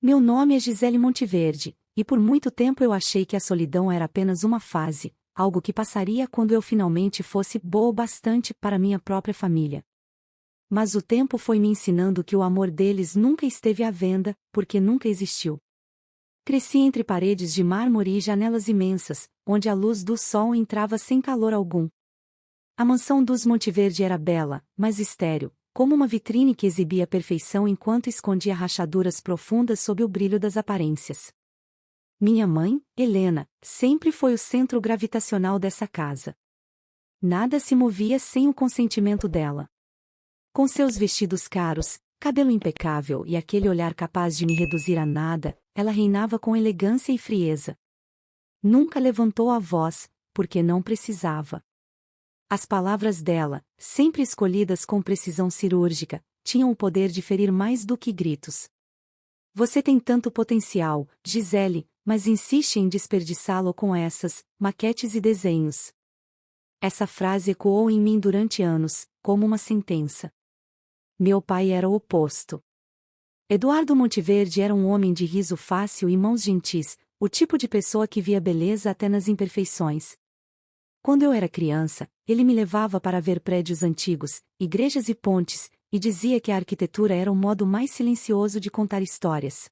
Meu nome é Gisele Monteverde, e por muito tempo eu achei que a solidão era apenas uma fase, algo que passaria quando eu finalmente fosse boa o bastante para minha própria família. Mas o tempo foi me ensinando que o amor deles nunca esteve à venda, porque nunca existiu. Cresci entre paredes de mármore e janelas imensas, onde a luz do sol entrava sem calor algum. A mansão dos Monteverde era bela, mas estéril, como uma vitrine que exibia perfeição enquanto escondia rachaduras profundas sob o brilho das aparências. Minha mãe, Helena, sempre foi o centro gravitacional dessa casa. Nada se movia sem o consentimento dela. Com seus vestidos caros, cabelo impecável e aquele olhar capaz de me reduzir a nada, ela reinava com elegância e frieza. Nunca levantou a voz, porque não precisava. As palavras dela, sempre escolhidas com precisão cirúrgica, tinham o poder de ferir mais do que gritos. Você tem tanto potencial, Gisele, mas insiste em desperdiçá-lo com essas maquetes e desenhos. Essa frase ecoou em mim durante anos, como uma sentença. Meu pai era o oposto. Eduardo Monteverde era um homem de riso fácil e mãos gentis, o tipo de pessoa que via beleza até nas imperfeições. Quando eu era criança, ele me levava para ver prédios antigos, igrejas e pontes, e dizia que a arquitetura era o modo mais silencioso de contar histórias.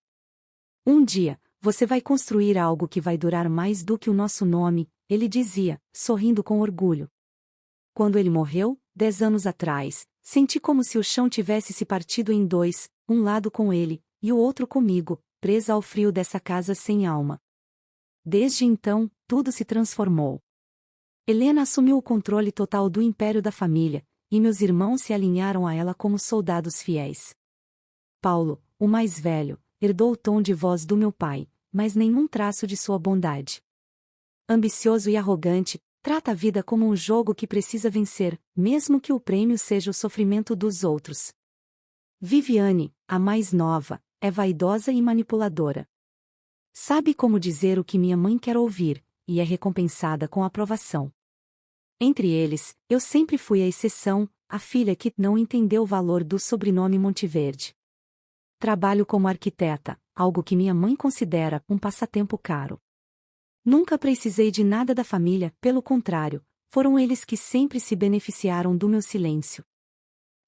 Um dia, você vai construir algo que vai durar mais do que o nosso nome, ele dizia, sorrindo com orgulho. Quando ele morreu, 10 anos atrás, senti como se o chão tivesse se partido em dois, um lado com ele, e o outro comigo, presa ao frio dessa casa sem alma. Desde então, tudo se transformou. Helena assumiu o controle total do império da família, e meus irmãos se alinharam a ela como soldados fiéis. Paulo, o mais velho, herdou o tom de voz do meu pai, mas nenhum traço de sua bondade. Ambicioso e arrogante, trata a vida como um jogo que precisa vencer, mesmo que o prêmio seja o sofrimento dos outros. Viviane, a mais nova, é vaidosa e manipuladora. Sabe como dizer o que minha mãe quer ouvir, e é recompensada com aprovação. Entre eles, eu sempre fui a exceção, a filha que não entendeu o valor do sobrenome Monteverde. Trabalho como arquiteta, algo que minha mãe considera um passatempo caro. Nunca precisei de nada da família, pelo contrário, foram eles que sempre se beneficiaram do meu silêncio.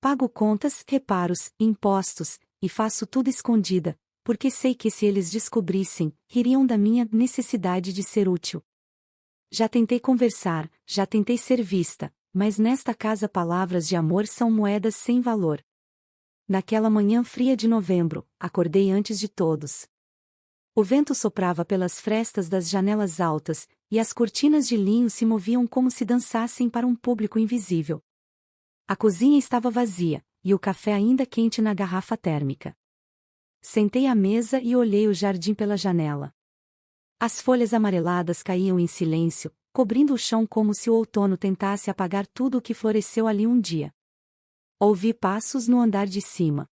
Pago contas, reparos, impostos, e faço tudo escondida, porque sei que se eles descobrissem, ririam da minha necessidade de ser útil. Já tentei conversar, já tentei ser vista, mas nesta casa palavras de amor são moedas sem valor. Naquela manhã fria de novembro, acordei antes de todos. O vento soprava pelas frestas das janelas altas, e as cortinas de linho se moviam como se dançassem para um público invisível. A cozinha estava vazia, e o café ainda quente na garrafa térmica. Sentei à mesa e olhei o jardim pela janela. As folhas amareladas caíam em silêncio, cobrindo o chão como se o outono tentasse apagar tudo o que floresceu ali um dia. Ouvi passos no andar de cima.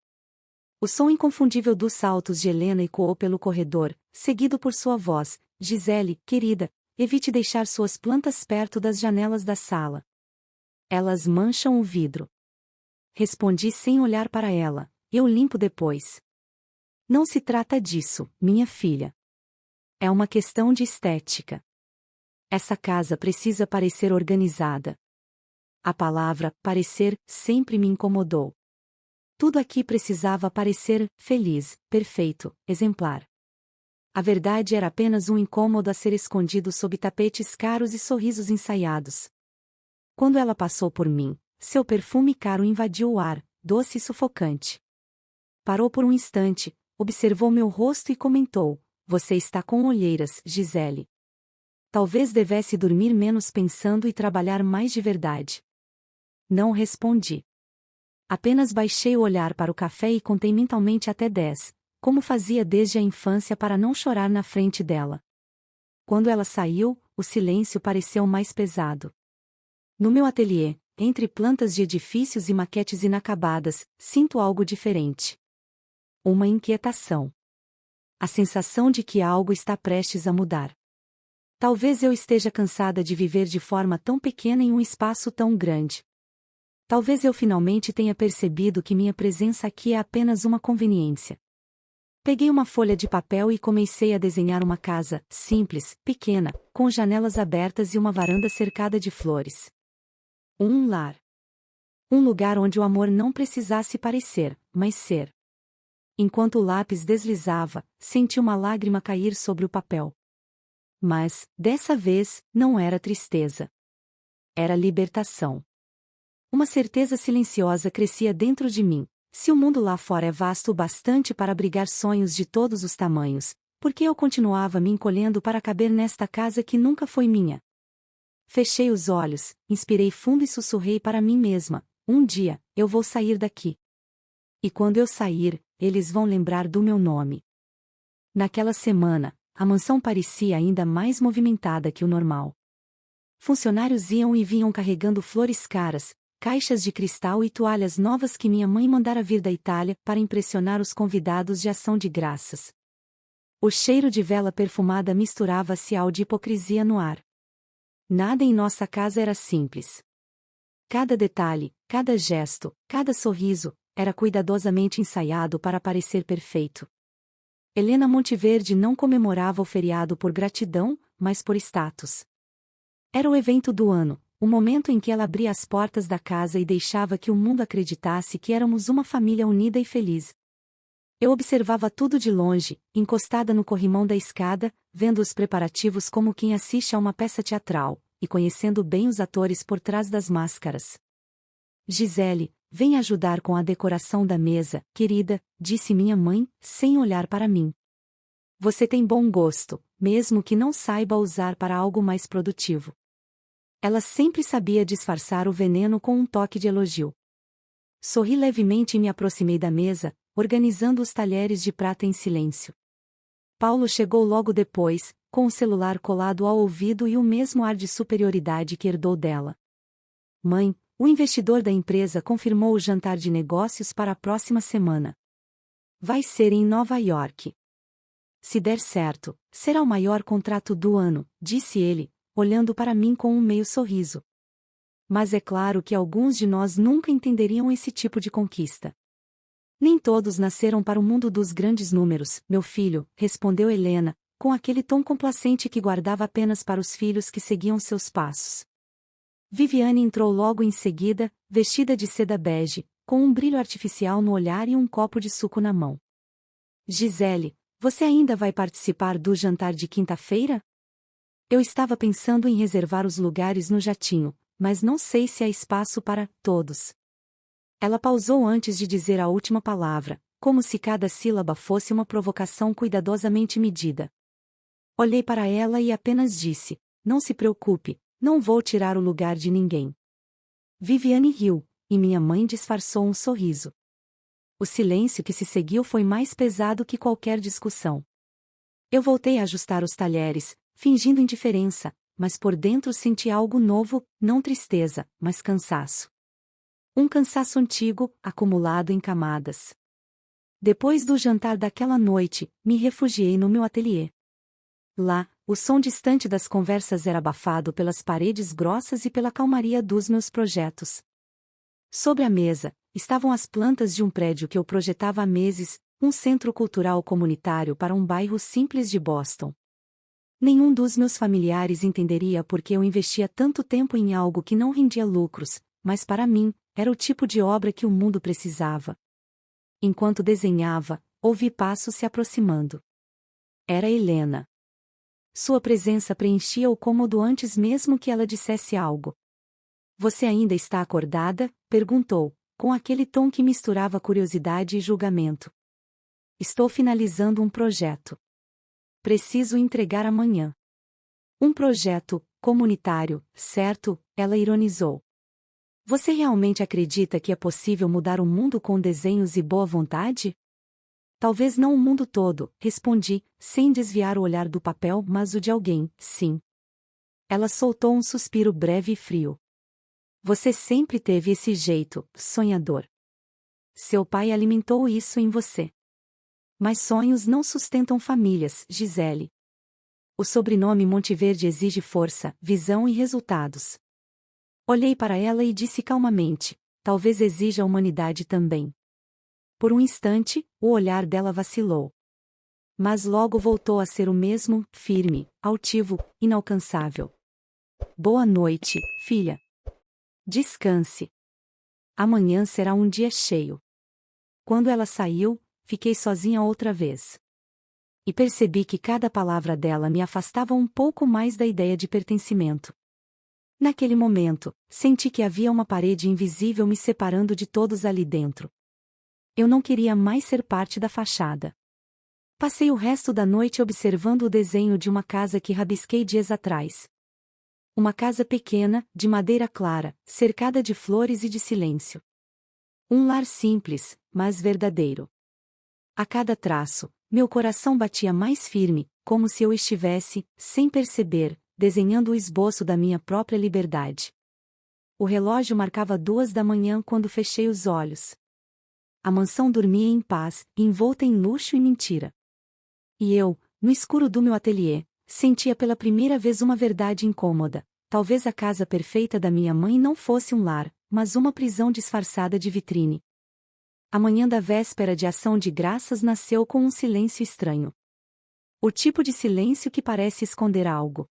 O som inconfundível dos saltos de Helena ecoou pelo corredor, seguido por sua voz: Gisele, querida, evite deixar suas plantas perto das janelas da sala. Elas mancham o vidro. Respondi sem olhar para ela: eu limpo depois. Não se trata disso, minha filha. É uma questão de estética. Essa casa precisa parecer organizada. A palavra parecer sempre me incomodou. Tudo aqui precisava parecer feliz, perfeito, exemplar. A verdade era apenas um incômodo a ser escondido sob tapetes caros e sorrisos ensaiados. Quando ela passou por mim, seu perfume caro invadiu o ar, doce e sufocante. Parou por um instante, observou meu rosto e comentou: você está com olheiras, Gisele. Talvez devesse dormir menos pensando e trabalhar mais de verdade. Não respondi. Apenas baixei o olhar para o café e contei mentalmente até 10, como fazia desde a infância para não chorar na frente dela. Quando ela saiu, o silêncio pareceu mais pesado. No meu ateliê, entre plantas de edifícios e maquetes inacabadas, sinto algo diferente. Uma inquietação. A sensação de que algo está prestes a mudar. Talvez eu esteja cansada de viver de forma tão pequena em um espaço tão grande. Talvez eu finalmente tenha percebido que minha presença aqui é apenas uma conveniência. Peguei uma folha de papel e comecei a desenhar uma casa, simples, pequena, com janelas abertas e uma varanda cercada de flores. Um lar. Um lugar onde o amor não precisasse parecer, mas ser. Enquanto o lápis deslizava, senti uma lágrima cair sobre o papel. Mas, dessa vez, não era tristeza. Era libertação. Uma certeza silenciosa crescia dentro de mim. Se o mundo lá fora é vasto o bastante para abrigar sonhos de todos os tamanhos, por que eu continuava me encolhendo para caber nesta casa que nunca foi minha? Fechei os olhos, inspirei fundo e sussurrei para mim mesma: um dia, eu vou sair daqui. E quando eu sair, eles vão lembrar do meu nome. Naquela semana, a mansão parecia ainda mais movimentada que o normal. Funcionários iam e vinham carregando flores caras, caixas de cristal e toalhas novas que minha mãe mandara vir da Itália para impressionar os convidados de ação de graças. O cheiro de vela perfumada misturava-se ao de hipocrisia no ar. Nada em nossa casa era simples. Cada detalhe, cada gesto, cada sorriso, era cuidadosamente ensaiado para parecer perfeito. Helena Monteverde não comemorava o feriado por gratidão, mas por status. Era o evento do ano, o momento em que ela abria as portas da casa e deixava que o mundo acreditasse que éramos uma família unida e feliz. Eu observava tudo de longe, encostada no corrimão da escada, vendo os preparativos como quem assiste a uma peça teatral, e conhecendo bem os atores por trás das máscaras. Gisele, vem ajudar com a decoração da mesa, querida, disse minha mãe, sem olhar para mim. Você tem bom gosto, mesmo que não saiba usar para algo mais produtivo. Ela sempre sabia disfarçar o veneno com um toque de elogio. Sorri levemente e me aproximei da mesa, organizando os talheres de prata em silêncio. Paulo chegou logo depois, com o celular colado ao ouvido e o mesmo ar de superioridade que herdou dela. Mãe, o investidor da empresa confirmou o jantar de negócios para a próxima semana. Vai ser em Nova York. Se der certo, será o maior contrato do ano, disse ele, olhando para mim com um meio sorriso. Mas é claro que alguns de nós nunca entenderiam esse tipo de conquista. Nem todos nasceram para o mundo dos grandes números, meu filho, respondeu Helena, com aquele tom complacente que guardava apenas para os filhos que seguiam seus passos. Viviane entrou logo em seguida, vestida de seda bege, com um brilho artificial no olhar e um copo de suco na mão. Gisele, você ainda vai participar do jantar de quinta-feira? Eu estava pensando em reservar os lugares no jatinho, mas não sei se há espaço para todos. Ela pausou antes de dizer a última palavra, como se cada sílaba fosse uma provocação cuidadosamente medida. Olhei para ela e apenas disse: não se preocupe, não vou tirar o lugar de ninguém. Viviane riu, e minha mãe disfarçou um sorriso. O silêncio que se seguiu foi mais pesado que qualquer discussão. Eu voltei a ajustar os talheres, fingindo indiferença, mas por dentro senti algo novo, não tristeza, mas cansaço. Um cansaço antigo, acumulado em camadas. Depois do jantar daquela noite, me refugiei no meu ateliê. Lá, o som distante das conversas era abafado pelas paredes grossas e pela calmaria dos meus projetos. Sobre a mesa, estavam as plantas de um prédio que eu projetava há meses, um centro cultural comunitário para um bairro simples de Boston. Nenhum dos meus familiares entenderia por que eu investia tanto tempo em algo que não rendia lucros, mas para mim, era o tipo de obra que o mundo precisava. Enquanto desenhava, ouvi passos se aproximando. Era Helena. Sua presença preenchia o cômodo antes mesmo que ela dissesse algo. Você ainda está acordada? Perguntou, com aquele tom que misturava curiosidade e julgamento. Estou finalizando um projeto. Preciso entregar amanhã. Um projeto comunitário, certo? Ela ironizou. Você realmente acredita que é possível mudar o mundo com desenhos e boa vontade? Talvez não o mundo todo, respondi, sem desviar o olhar do papel, mas o de alguém, sim. Ela soltou um suspiro breve e frio. Você sempre teve esse jeito, sonhador. Seu pai alimentou isso em você. Mas sonhos não sustentam famílias, Gisele. O sobrenome Monteverde exige força, visão e resultados. Olhei para ela e disse calmamente: talvez exija a humanidade também. Por um instante, o olhar dela vacilou. Mas logo voltou a ser o mesmo, firme, altivo, inalcançável. Boa noite, filha. Descanse. Amanhã será um dia cheio. Quando ela saiu, fiquei sozinha outra vez. E percebi que cada palavra dela me afastava um pouco mais da ideia de pertencimento. Naquele momento, senti que havia uma parede invisível me separando de todos ali dentro. Eu não queria mais ser parte da fachada. Passei o resto da noite observando o desenho de uma casa que rabisquei dias atrás. Uma casa pequena, de madeira clara, cercada de flores e de silêncio. Um lar simples, mas verdadeiro. A cada traço, meu coração batia mais firme, como se eu estivesse, sem perceber, desenhando o esboço da minha própria liberdade. O relógio marcava 2 da manhã quando fechei os olhos. A mansão dormia em paz, envolta em luxo e mentira. E eu, no escuro do meu ateliê, sentia pela primeira vez uma verdade incômoda. Talvez a casa perfeita da minha mãe não fosse um lar, mas uma prisão disfarçada de vitrine. A manhã da véspera de Ação de Graças nasceu com um silêncio estranho. O tipo de silêncio que parece esconder algo.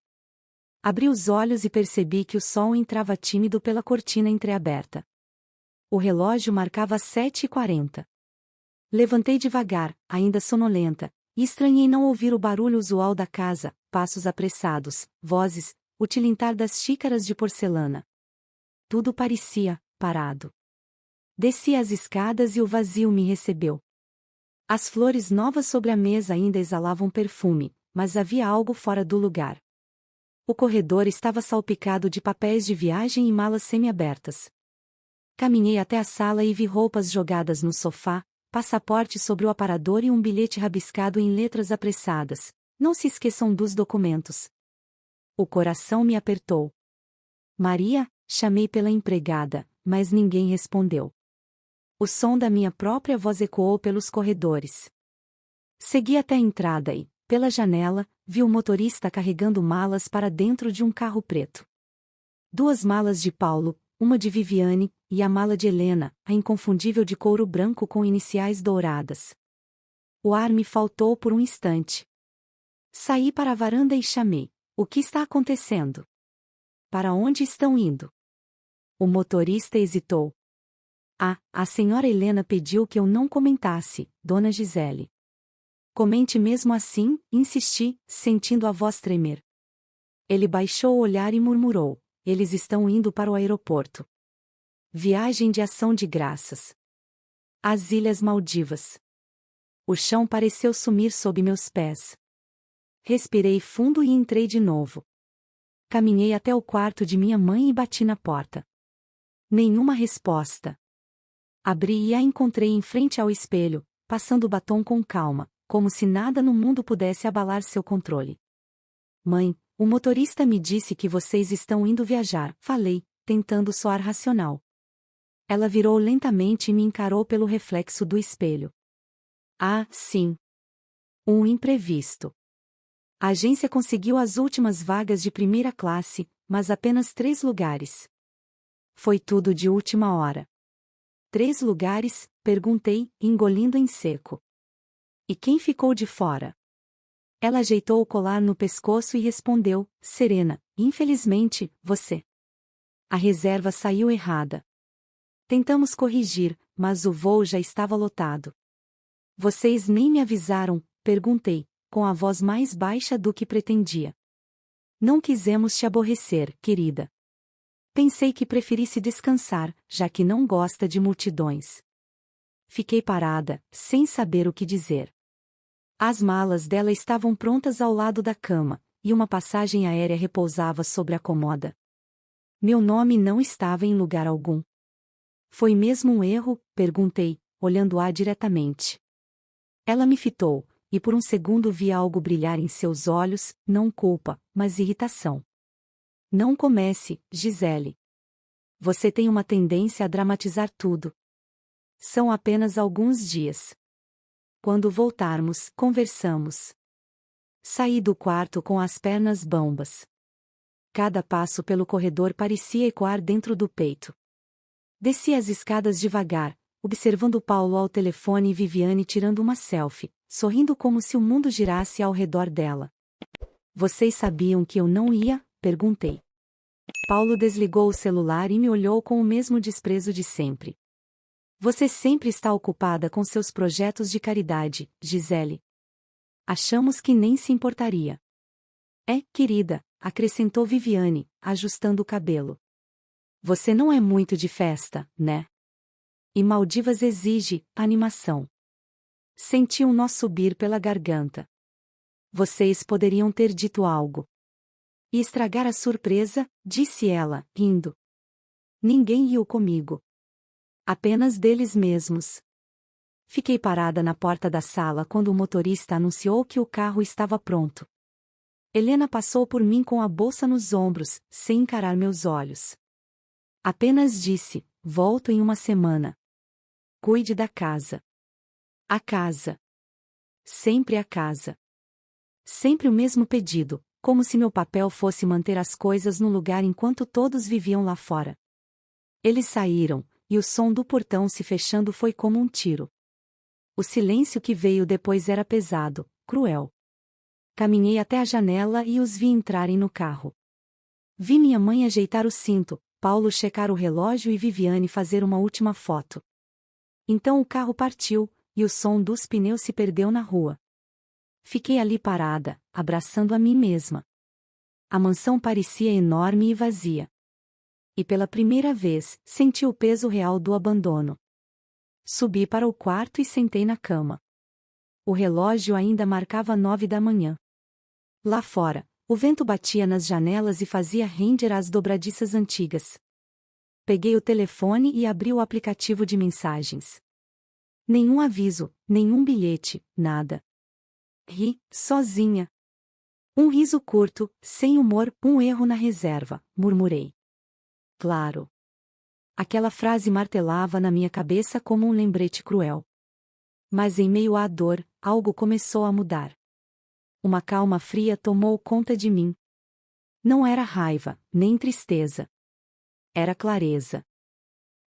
Abri os olhos e percebi que o sol entrava tímido pela cortina entreaberta. O relógio marcava 7h40. Levantei devagar, ainda sonolenta, e estranhei não ouvir o barulho usual da casa, passos apressados, vozes, o tilintar das xícaras de porcelana. Tudo parecia parado. Desci as escadas e o vazio me recebeu. As flores novas sobre a mesa ainda exalavam perfume, mas havia algo fora do lugar. O corredor estava salpicado de papéis de viagem e malas semiabertas. Caminhei até a sala e vi roupas jogadas no sofá, passaporte sobre o aparador e um bilhete rabiscado em letras apressadas. Não se esqueçam dos documentos. O coração me apertou. Maria, chamei pela empregada, mas ninguém respondeu. O som da minha própria voz ecoou pelos corredores. Segui até a entrada e, pela janela, vi o motorista carregando malas para dentro de um carro preto. 2 malas de Paulo, uma de Viviane, e a mala de Helena, a inconfundível de couro branco com iniciais douradas. O ar me faltou por um instante. Saí para a varanda e chamei. O que está acontecendo? Para onde estão indo? O motorista hesitou. A senhora Helena pediu que eu não comentasse, dona Gisele. Comente mesmo assim, insisti, sentindo a voz tremer. Ele baixou o olhar e murmurou: eles estão indo para o aeroporto. Viagem de Ação de Graças. As Ilhas Maldivas. O chão pareceu sumir sob meus pés. Respirei fundo e entrei de novo. Caminhei até o quarto de minha mãe e bati na porta. Nenhuma resposta. Abri e a encontrei em frente ao espelho, passando o batom com calma, como se nada no mundo pudesse abalar seu controle. Mãe, o motorista me disse que vocês estão indo viajar, falei, tentando soar racional. Ela virou lentamente e me encarou pelo reflexo do espelho. Ah, sim. Um imprevisto. A agência conseguiu as últimas vagas de primeira classe, mas apenas 3 lugares. Foi tudo de última hora. 3 lugares? Perguntei, engolindo em seco. E quem ficou de fora? Ela ajeitou o colar no pescoço e respondeu, serena, infelizmente, você. A reserva saiu errada. Tentamos corrigir, mas o voo já estava lotado. Vocês nem me avisaram, perguntei, com a voz mais baixa do que pretendia. Não quisemos te aborrecer, querida. Pensei que preferisse descansar, já que não gosta de multidões. Fiquei parada, sem saber o que dizer. As malas dela estavam prontas ao lado da cama, e uma passagem aérea repousava sobre a comoda. Meu nome não estava em lugar algum. Foi mesmo um erro? Perguntei, olhando-a diretamente. Ela me fitou, e por um segundo vi algo brilhar em seus olhos, não culpa, mas irritação. Não comece, Gisele. Você tem uma tendência a dramatizar tudo. São apenas alguns dias. Quando voltarmos, conversamos. Saí do quarto com as pernas bambas. Cada passo pelo corredor parecia ecoar dentro do peito. Desci as escadas devagar, observando Paulo ao telefone e Viviane tirando uma selfie, sorrindo como se o mundo girasse ao redor dela. Vocês sabiam que eu não ia? Perguntei. Paulo desligou o celular e me olhou com o mesmo desprezo de sempre. Você sempre está ocupada com seus projetos de caridade, Gisele. Achamos que nem se importaria. É, querida, acrescentou Viviane, ajustando o cabelo. Você não é muito de festa, né? E Maldivas exige animação. Senti um nó subir pela garganta. Vocês poderiam ter dito algo. E estragar a surpresa, disse ela, rindo. Ninguém riu comigo. Apenas deles mesmos. Fiquei parada na porta da sala quando o motorista anunciou que o carro estava pronto. Helena passou por mim com a bolsa nos ombros, sem encarar meus olhos. Apenas disse, volto em uma semana. Cuide da casa. A casa. Sempre a casa. Sempre o mesmo pedido, como se meu papel fosse manter as coisas no lugar enquanto todos viviam lá fora. Eles saíram, e o som do portão se fechando foi como um tiro. O silêncio que veio depois era pesado, cruel. Caminhei até a janela e os vi entrarem no carro. Vi minha mãe ajeitar o cinto, Paulo checar o relógio e Viviane fazer uma última foto. Então o carro partiu, e o som dos pneus se perdeu na rua. Fiquei ali parada, abraçando a mim mesma. A mansão parecia enorme e vazia. E pela primeira vez, senti o peso real do abandono. Subi para o quarto e sentei na cama. O relógio ainda marcava 9 da manhã. Lá fora, o vento batia nas janelas e fazia render as dobradiças antigas. Peguei o telefone e abri o aplicativo de mensagens. Nenhum aviso, nenhum bilhete, nada. Ri, sozinha. Um riso curto, sem humor, um erro na reserva, murmurei. Claro. Aquela frase martelava na minha cabeça como um lembrete cruel. Mas em meio à dor, algo começou a mudar. Uma calma fria tomou conta de mim. Não era raiva, nem tristeza. Era clareza.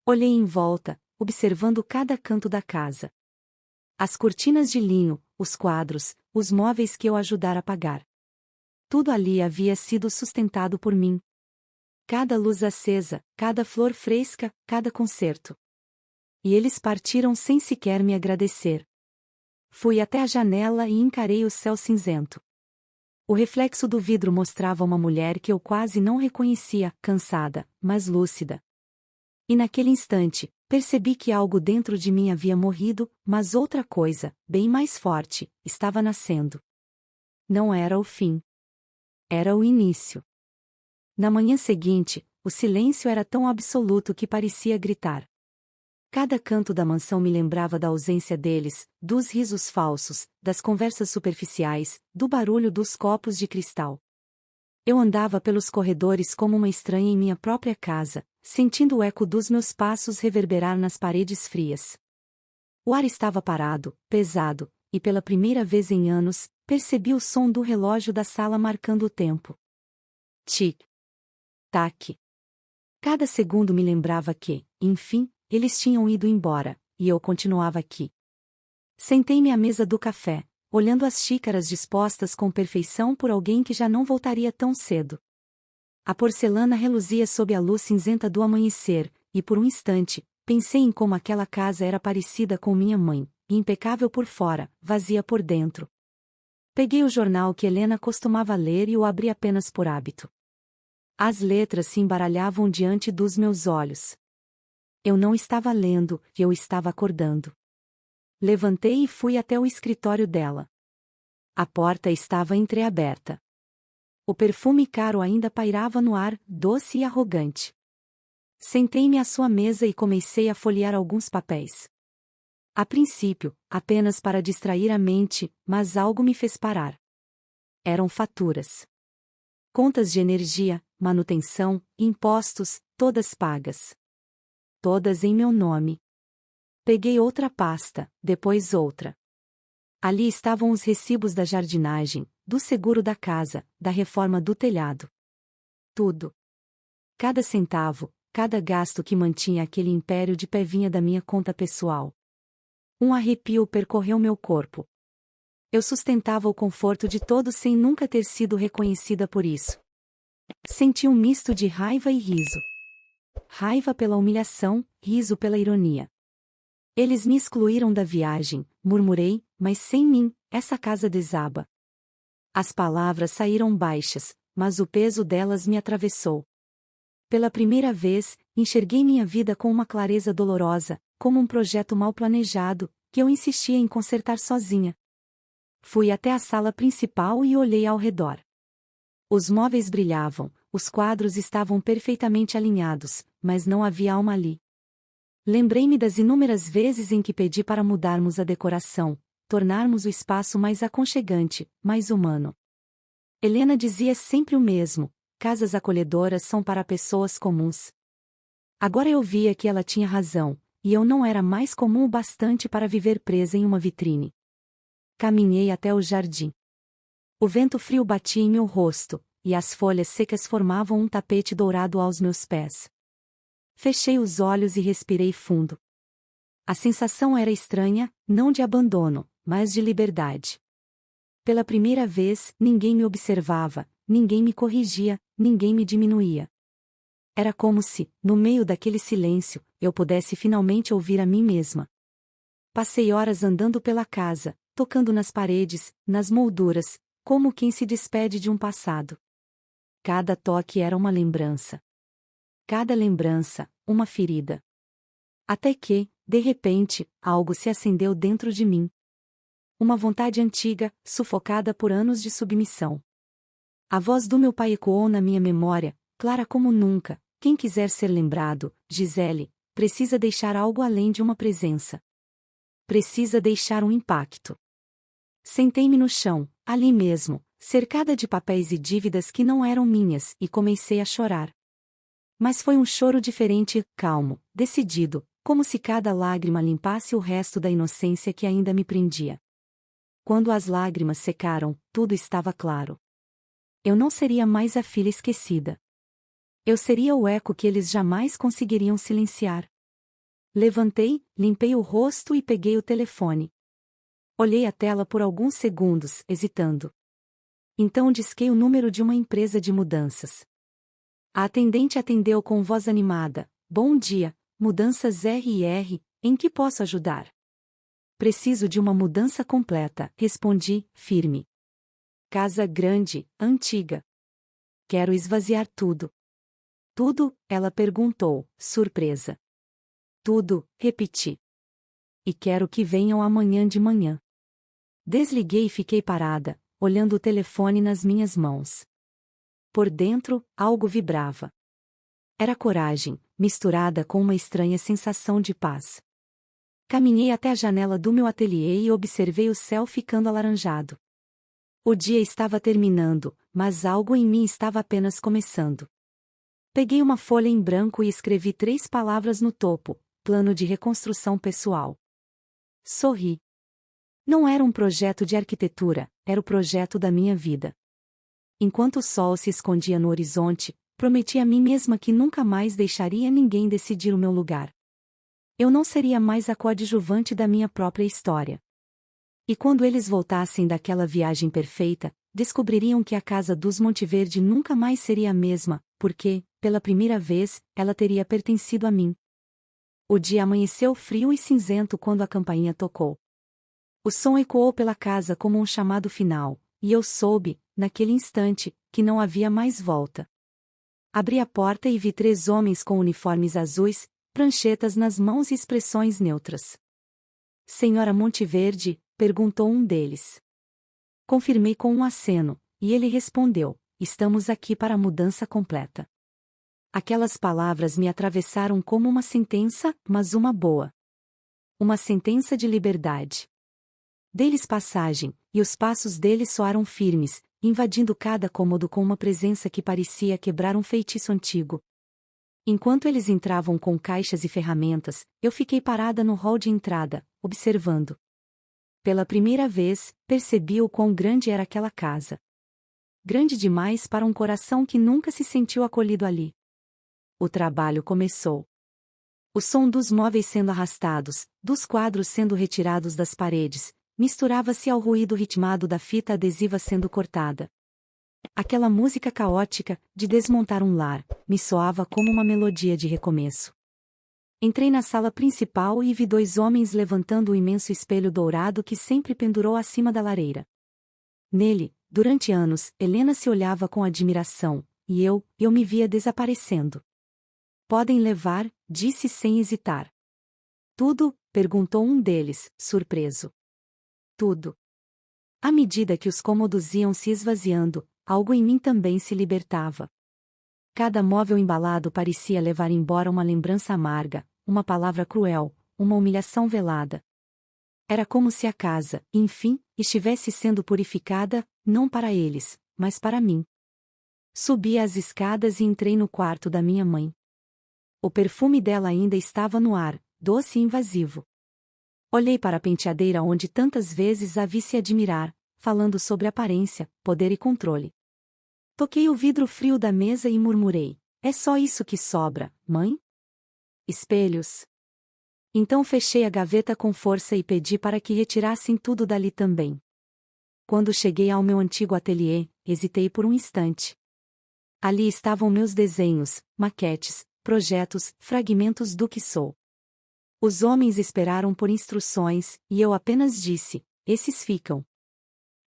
Olhei em volta, observando cada canto da casa. As cortinas de linho, os quadros, os móveis que eu ajudara a pagar. Tudo ali havia sido sustentado por mim. Cada luz acesa, cada flor fresca, cada concerto. E eles partiram sem sequer me agradecer. Fui até a janela e encarei o céu cinzento. O reflexo do vidro mostrava uma mulher que eu quase não reconhecia, cansada, mas lúcida. E naquele instante, percebi que algo dentro de mim havia morrido, mas outra coisa, bem mais forte, estava nascendo. Não era o fim. Era o início. Na manhã seguinte, o silêncio era tão absoluto que parecia gritar. Cada canto da mansão me lembrava da ausência deles, dos risos falsos, das conversas superficiais, do barulho dos copos de cristal. Eu andava pelos corredores como uma estranha em minha própria casa, sentindo o eco dos meus passos reverberar nas paredes frias. O ar estava parado, pesado, e pela primeira vez em anos, percebi o som do relógio da sala marcando o tempo. Tic. Tac. Cada segundo me lembrava que, enfim, eles tinham ido embora, e eu continuava aqui. Sentei-me à mesa do café, olhando as xícaras dispostas com perfeição por alguém que já não voltaria tão cedo. A porcelana reluzia sob a luz cinzenta do amanhecer, e por um instante, pensei em como aquela casa era parecida com minha mãe, impecável por fora, vazia por dentro. Peguei o jornal que Helena costumava ler e o abri apenas por hábito. As letras se embaralhavam diante dos meus olhos. Eu não estava lendo, eu estava acordando. Levantei e fui até o escritório dela. A porta estava entreaberta. O perfume caro ainda pairava no ar, doce e arrogante. Sentei-me à sua mesa e comecei a folhear alguns papéis. A princípio, apenas para distrair a mente, mas algo me fez parar. Eram faturas. Contas de energia, manutenção, impostos, todas pagas. Todas em meu nome. Peguei outra pasta, depois outra. Ali estavam os recibos da jardinagem, do seguro da casa, da reforma do telhado. Tudo. Cada centavo, cada gasto que mantinha aquele império de pé vinha da minha conta pessoal. Um arrepio percorreu meu corpo. Eu sustentava o conforto de todos sem nunca ter sido reconhecida por isso. Senti um misto de raiva e riso. Raiva pela humilhação, riso pela ironia. Eles me excluíram da viagem, murmurei, mas sem mim, essa casa desaba. As palavras saíram baixas, mas o peso delas me atravessou. Pela primeira vez, enxerguei minha vida com uma clareza dolorosa, como um projeto mal planejado, que eu insistia em consertar sozinha. Fui até a sala principal e olhei ao redor. Os móveis brilhavam, os quadros estavam perfeitamente alinhados, mas não havia alma ali. Lembrei-me das inúmeras vezes em que pedi para mudarmos a decoração, tornarmos o espaço mais aconchegante, mais humano. Helena dizia sempre o mesmo: casas acolhedoras são para pessoas comuns. Agora eu via que ela tinha razão, e eu não era mais comum o bastante para viver presa em uma vitrine. Caminhei até o jardim. O vento frio batia em meu rosto, e as folhas secas formavam um tapete dourado aos meus pés. Fechei os olhos e respirei fundo. A sensação era estranha, não de abandono, mas de liberdade. Pela primeira vez, ninguém me observava, ninguém me corrigia, ninguém me diminuía. Era como se, no meio daquele silêncio, eu pudesse finalmente ouvir a mim mesma. Passei horas andando pela casa, tocando nas paredes, nas molduras, como quem se despede de um passado. Cada toque era uma lembrança. Cada lembrança, uma ferida. Até que, de repente, algo se acendeu dentro de mim. Uma vontade antiga, sufocada por anos de submissão. A voz do meu pai ecoou na minha memória, clara como nunca: quem quiser ser lembrado, Gisele, precisa deixar algo além de uma presença. Precisa deixar um impacto. Sentei-me no chão, ali mesmo, cercada de papéis e dívidas que não eram minhas, e comecei a chorar. Mas foi um choro diferente, calmo, decidido, como se cada lágrima limpasse o resto da inocência que ainda me prendia. Quando as lágrimas secaram, tudo estava claro. Eu não seria mais a filha esquecida. Eu seria o eco que eles jamais conseguiriam silenciar. Levantei, limpei o rosto e peguei o telefone. Olhei a tela por alguns segundos, hesitando. Então disquei o número de uma empresa de mudanças. A atendente atendeu com voz animada: bom dia, mudanças R&R, em que posso ajudar? Preciso de uma mudança completa, respondi, firme. Casa grande, antiga. Quero esvaziar tudo. Tudo? Ela perguntou, surpresa. Tudo, repeti. E quero que venham amanhã de manhã. Desliguei e fiquei parada, olhando o telefone nas minhas mãos. Por dentro, algo vibrava. Era coragem, misturada com uma estranha sensação de paz. Caminhei até a janela do meu ateliê e observei o céu ficando alaranjado. O dia estava terminando, mas algo em mim estava apenas começando. Peguei uma folha em branco e escrevi 3 palavras no topo: plano de reconstrução pessoal. Sorri. Não era um projeto de arquitetura, era o projeto da minha vida. Enquanto o sol se escondia no horizonte, prometi a mim mesma que nunca mais deixaria ninguém decidir o meu lugar. Eu não seria mais a coadjuvante da minha própria história. E quando eles voltassem daquela viagem perfeita, descobririam que a casa dos Monteverde nunca mais seria a mesma, porque, pela primeira vez, ela teria pertencido a mim. O dia amanheceu frio e cinzento quando a campainha tocou. O som ecoou pela casa como um chamado final, e eu soube, naquele instante, que não havia mais volta. Abri a porta e vi 3 homens com uniformes azuis, pranchetas nas mãos e expressões neutras. Senhora Monteverde? Perguntou um deles. Confirmei com um aceno, e ele respondeu: estamos aqui para a mudança completa. Aquelas palavras me atravessaram como uma sentença, mas uma boa. Uma sentença de liberdade. Dei-lhes passagem, e os passos deles soaram firmes, invadindo cada cômodo com uma presença que parecia quebrar um feitiço antigo. Enquanto eles entravam com caixas e ferramentas, eu fiquei parada no hall de entrada, observando. Pela primeira vez, percebi o quão grande era aquela casa. Grande demais para um coração que nunca se sentiu acolhido ali. O trabalho começou. O som dos móveis sendo arrastados, dos quadros sendo retirados das paredes, misturava-se ao ruído ritmado da fita adesiva sendo cortada. Aquela música caótica, de desmontar um lar, me soava como uma melodia de recomeço. Entrei na sala principal e vi dois homens levantando o imenso espelho dourado que sempre pendurou acima da lareira. Nele, durante anos, Helena se olhava com admiração, e eu me via desaparecendo. Podem levar, disse sem hesitar. Tudo? Perguntou um deles, surpreso. Tudo. À medida que os cômodos iam se esvaziando, algo em mim também se libertava. Cada móvel embalado parecia levar embora uma lembrança amarga, uma palavra cruel, uma humilhação velada. Era como se a casa, enfim, estivesse sendo purificada, não para eles, mas para mim. Subi as escadas e entrei no quarto da minha mãe. O perfume dela ainda estava no ar, doce e invasivo. Olhei para a penteadeira onde tantas vezes a vi se admirar, falando sobre aparência, poder e controle. Toquei o vidro frio da mesa e murmurei: é só isso que sobra, mãe? Espelhos. Então fechei a gaveta com força e pedi para que retirassem tudo dali também. Quando cheguei ao meu antigo ateliê, hesitei por um instante. Ali estavam meus desenhos, maquetes, projetos, fragmentos do que sou. Os homens esperaram por instruções, e eu apenas disse: esses ficam.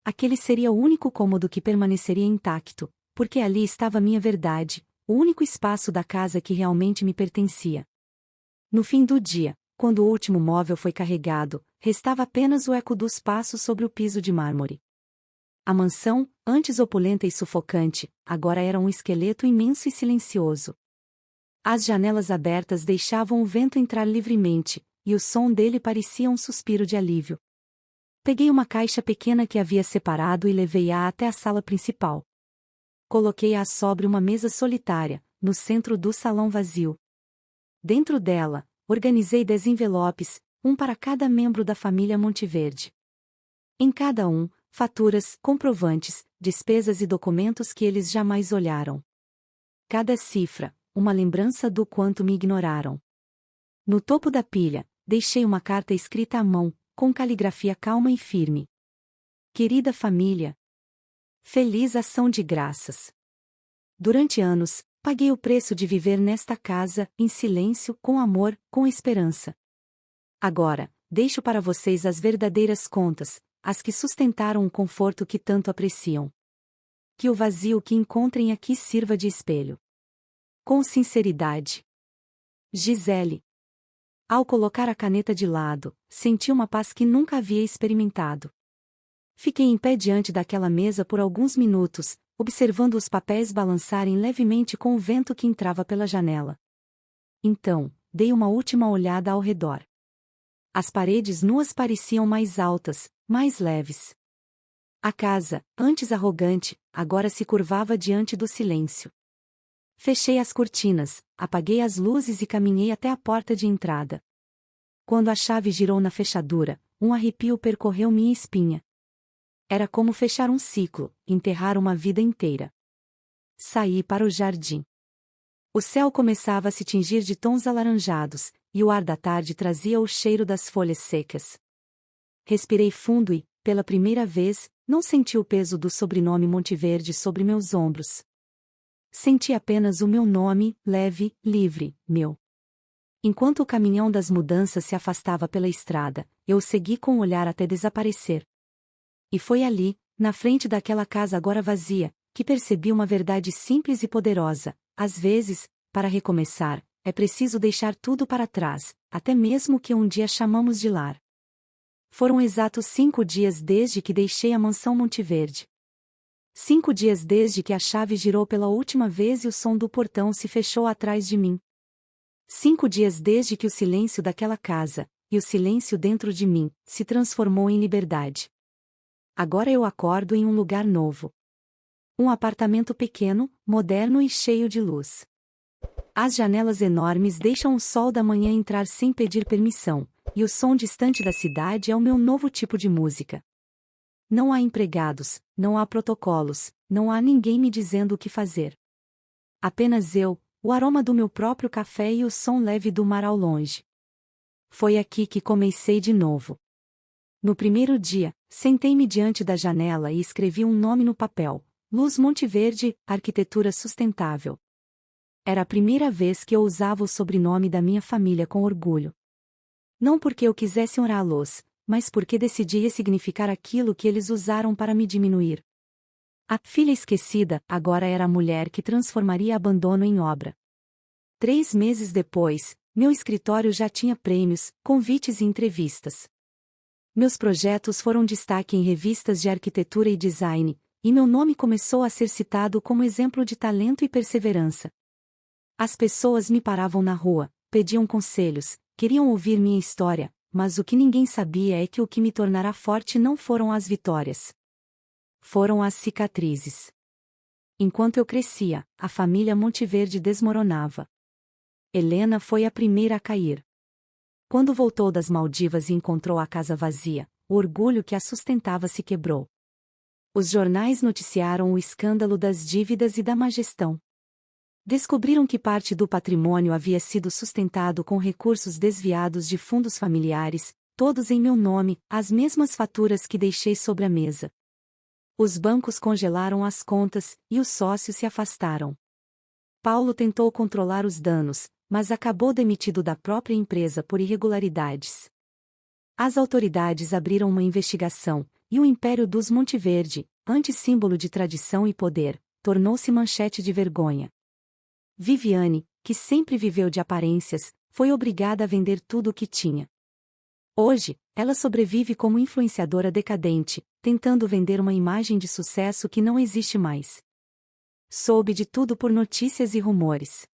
Aquele seria o único cômodo que permaneceria intacto, porque ali estava minha verdade, o único espaço da casa que realmente me pertencia. No fim do dia, quando o último móvel foi carregado, restava apenas o eco dos passos sobre o piso de mármore. A mansão, antes opulenta e sufocante, agora era um esqueleto imenso e silencioso. As janelas abertas deixavam o vento entrar livremente, e o som dele parecia um suspiro de alívio. Peguei uma caixa pequena que havia separado e levei-a até a sala principal. Coloquei-a sobre uma mesa solitária, no centro do salão vazio. Dentro dela, organizei 10 envelopes, um para cada membro da família Monteverde. Em cada um, faturas, comprovantes, despesas e documentos que eles jamais olharam. Cada cifra, uma lembrança do quanto me ignoraram. No topo da pilha, deixei uma carta escrita à mão, com caligrafia calma e firme. Querida família. Feliz ação de graças. Durante anos, paguei o preço de viver nesta casa, em silêncio, com amor, com esperança. Agora, deixo para vocês as verdadeiras contas, as que sustentaram o conforto que tanto apreciam. Que o vazio que encontrem aqui sirva de espelho. Com sinceridade. Gisele. Ao colocar a caneta de lado, senti uma paz que nunca havia experimentado. Fiquei em pé diante daquela mesa por alguns minutos, observando os papéis balançarem levemente com o vento que entrava pela janela. Então, dei uma última olhada ao redor. As paredes nuas pareciam mais altas, mais leves. A casa, antes arrogante, agora se curvava diante do silêncio. Fechei as cortinas, apaguei as luzes e caminhei até a porta de entrada. Quando a chave girou na fechadura, um arrepio percorreu minha espinha. Era como fechar um ciclo, enterrar uma vida inteira. Saí para o jardim. O céu começava a se tingir de tons alaranjados, e o ar da tarde trazia o cheiro das folhas secas. Respirei fundo e, pela primeira vez, não senti o peso do sobrenome Monteverde sobre meus ombros. Senti apenas o meu nome, leve, livre, meu. Enquanto o caminhão das mudanças se afastava pela estrada, eu segui com o olhar até desaparecer. E foi ali, na frente daquela casa agora vazia, que percebi uma verdade simples e poderosa: às vezes, para recomeçar, é preciso deixar tudo para trás, até mesmo o que um dia chamamos de lar. Foram exatos 5 dias desde que deixei a mansão Monteverde. 5 dias desde que a chave girou pela última vez e o som do portão se fechou atrás de mim. 5 dias desde que o silêncio daquela casa, e o silêncio dentro de mim, se transformou em liberdade. Agora eu acordo em um lugar novo. Um apartamento pequeno, moderno e cheio de luz. As janelas enormes deixam o sol da manhã entrar sem pedir permissão, e o som distante da cidade é o meu novo tipo de música. Não há empregados, não há protocolos, não há ninguém me dizendo o que fazer. Apenas eu, o aroma do meu próprio café e o som leve do mar ao longe. Foi aqui que comecei de novo. No primeiro dia, sentei-me diante da janela e escrevi um nome no papel: Luz Monteverde, Arquitetura Sustentável. Era a primeira vez que eu usava o sobrenome da minha família com orgulho. Não porque eu quisesse honrá-los, mas porque decidi ressignificar aquilo que eles usaram para me diminuir. A filha esquecida agora era a mulher que transformaria abandono em obra. 3 meses depois, meu escritório já tinha prêmios, convites e entrevistas. Meus projetos foram destaque em revistas de arquitetura e design, e meu nome começou a ser citado como exemplo de talento e perseverança. As pessoas me paravam na rua, pediam conselhos, queriam ouvir minha história, mas o que ninguém sabia é que o que me tornara forte não foram as vitórias. Foram as cicatrizes. Enquanto eu crescia, a família Monteverde desmoronava. Helena foi a primeira a cair. Quando voltou das Maldivas e encontrou a casa vazia, o orgulho que a sustentava se quebrou. Os jornais noticiaram o escândalo das dívidas e da má gestão. Descobriram que parte do patrimônio havia sido sustentado com recursos desviados de fundos familiares, todos em meu nome, as mesmas faturas que deixei sobre a mesa. Os bancos congelaram as contas, e os sócios se afastaram. Paulo tentou controlar os danos, mas acabou demitido da própria empresa por irregularidades. As autoridades abriram uma investigação, e o Império dos Monteverde, antissímbolo de tradição e poder, tornou-se manchete de vergonha. Viviane, que sempre viveu de aparências, foi obrigada a vender tudo o que tinha. Hoje, ela sobrevive como influenciadora decadente, tentando vender uma imagem de sucesso que não existe mais. Soube de tudo por notícias e rumores.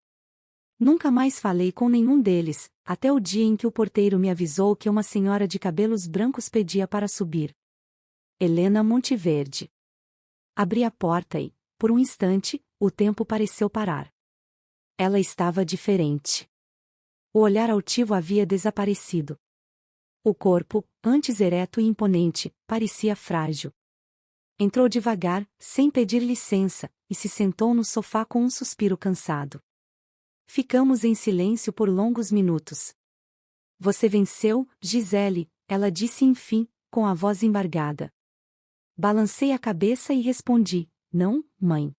Nunca mais falei com nenhum deles, até o dia em que o porteiro me avisou que uma senhora de cabelos brancos pedia para subir. Helena Monteverde. Abri a porta e, por um instante, o tempo pareceu parar. Ela estava diferente. O olhar altivo havia desaparecido. O corpo, antes ereto e imponente, parecia frágil. Entrou devagar, sem pedir licença, e se sentou no sofá com um suspiro cansado. Ficamos em silêncio por longos minutos. Você venceu, Gisele, ela disse enfim, com a voz embargada. Balancei a cabeça e respondi: não, mãe.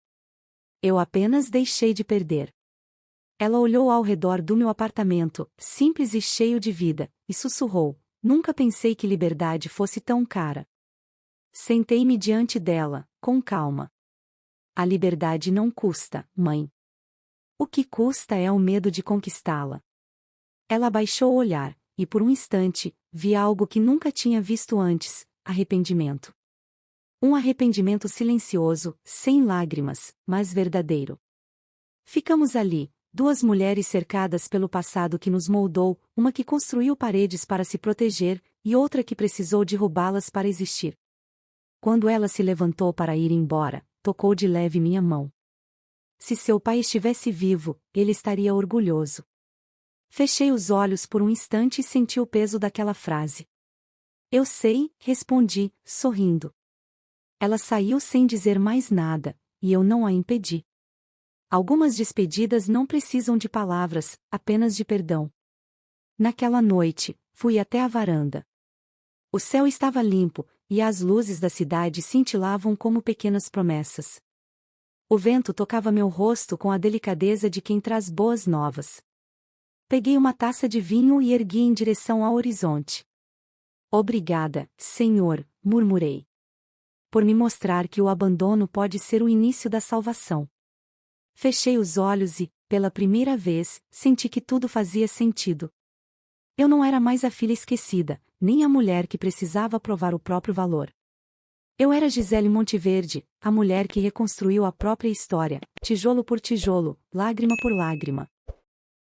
Eu apenas deixei de perder. Ela olhou ao redor do meu apartamento, simples e cheio de vida, e sussurrou: nunca pensei que liberdade fosse tão cara. Sentei-me diante dela, com calma. A liberdade não custa, mãe. O que custa é o medo de conquistá-la. Ela abaixou o olhar, e por um instante, vi algo que nunca tinha visto antes: arrependimento. Um arrependimento silencioso, sem lágrimas, mas verdadeiro. Ficamos ali, duas mulheres cercadas pelo passado que nos moldou, uma que construiu paredes para se proteger, e outra que precisou derrubá-las para existir. Quando ela se levantou para ir embora, tocou de leve minha mão. Se seu pai estivesse vivo, ele estaria orgulhoso. Fechei os olhos por um instante e senti o peso daquela frase. Eu sei, respondi, sorrindo. Ela saiu sem dizer mais nada, e eu não a impedi. Algumas despedidas não precisam de palavras, apenas de perdão. Naquela noite, fui até a varanda. O céu estava limpo, e as luzes da cidade cintilavam como pequenas promessas. O vento tocava meu rosto com a delicadeza de quem traz boas novas. Peguei uma taça de vinho e ergui em direção ao horizonte. Obrigada, Senhor, murmurei. Por me mostrar que o abandono pode ser o início da salvação. Fechei os olhos e, pela primeira vez, senti que tudo fazia sentido. Eu não era mais a filha esquecida, nem a mulher que precisava provar o próprio valor. Eu era Gisele Monteverde, a mulher que reconstruiu a própria história, tijolo por tijolo, lágrima por lágrima.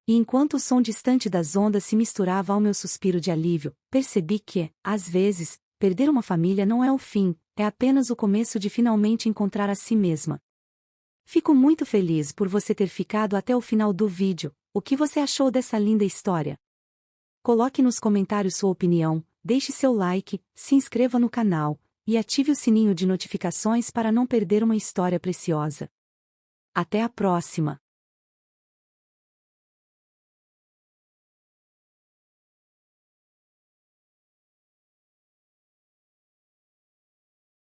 E enquanto o som distante das ondas se misturava ao meu suspiro de alívio, percebi que, às vezes, perder uma família não é o fim, é apenas o começo de finalmente encontrar a si mesma. Fico muito feliz por você ter ficado até o final do vídeo. O que você achou dessa linda história? Coloque nos comentários sua opinião, deixe seu like, se inscreva no canal e ative o sininho de notificações para não perder uma história preciosa. Até a próxima!